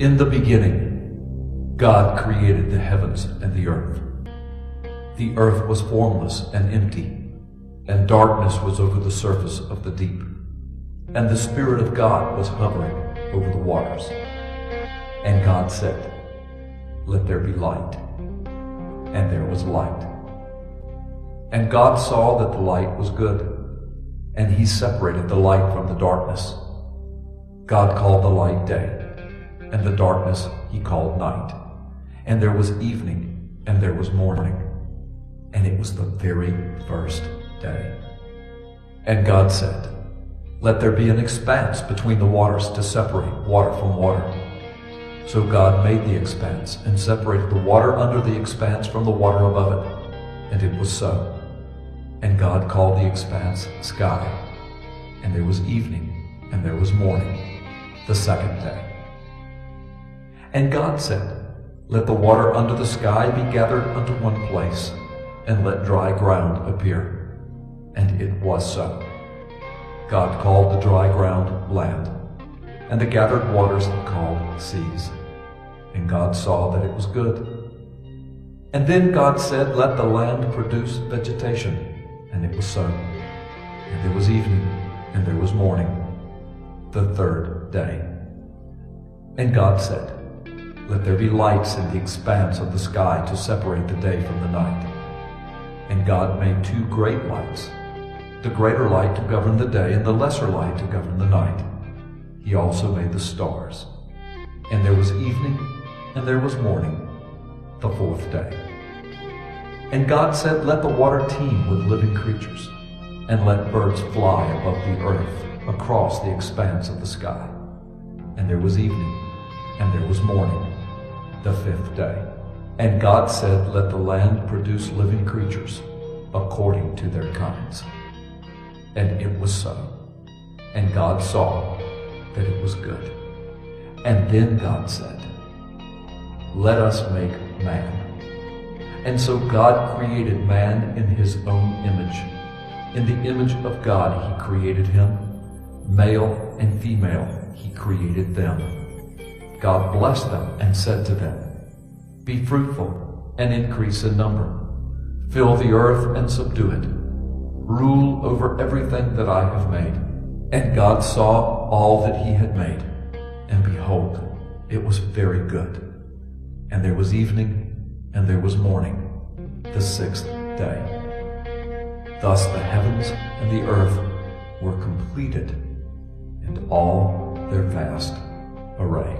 In the beginning, God created the heavens and the earth. The earth was formless and empty, and darkness was over the surface of the deep. And the Spirit of God was hovering over the waters. And God said, "Let there be light." And there was light. And God saw that the light was good, and He separated the light from the darkness. God called the light day, and the darkness He called night. And there was evening, and there was morning, and it was the very first day. And God said, "Let there be an expanse between the waters to separate water from water." So God made the expanse and separated the water under the expanse from the water above it. And it was so. And God called the expanse sky. And there was evening, and there was morning, the second day. And God said, "Let the water under the sky be gathered unto one place, and let dry ground appear." And it was so. God called the dry ground land, and the gathered waters He called seas. And God saw that it was good. And then God said, "Let the land produce vegetation." And it was so. And there was evening, and there was morning, the third day. And God said, "Let there be lights in the expanse of the sky to separate the day from the night." And God made two great lights, the greater light to govern the day, and the lesser light to govern the night. He also made the stars. And there was evening, and there was morning, the fourth day. And God said, "Let the water teem with living creatures, and let birds fly above the earth across the expanse of the sky." And there was evening, and there was morning, the fifth day. And God said, "Let the land produce living creatures according to their kinds." And it was so. And God saw that it was good. And then God said, "Let us make man." And so God created man in His own image. In the image of God He created him. Male and female He created them. God blessed them and said to them, "Be fruitful and increase in number. Fill the earth and subdue it. Rule over everything that I have made." And God saw all that He had made, and behold, it was very good. And there was evening, and there was morning, the sixth day. Thus the heavens and the earth were completed, and all their vast array.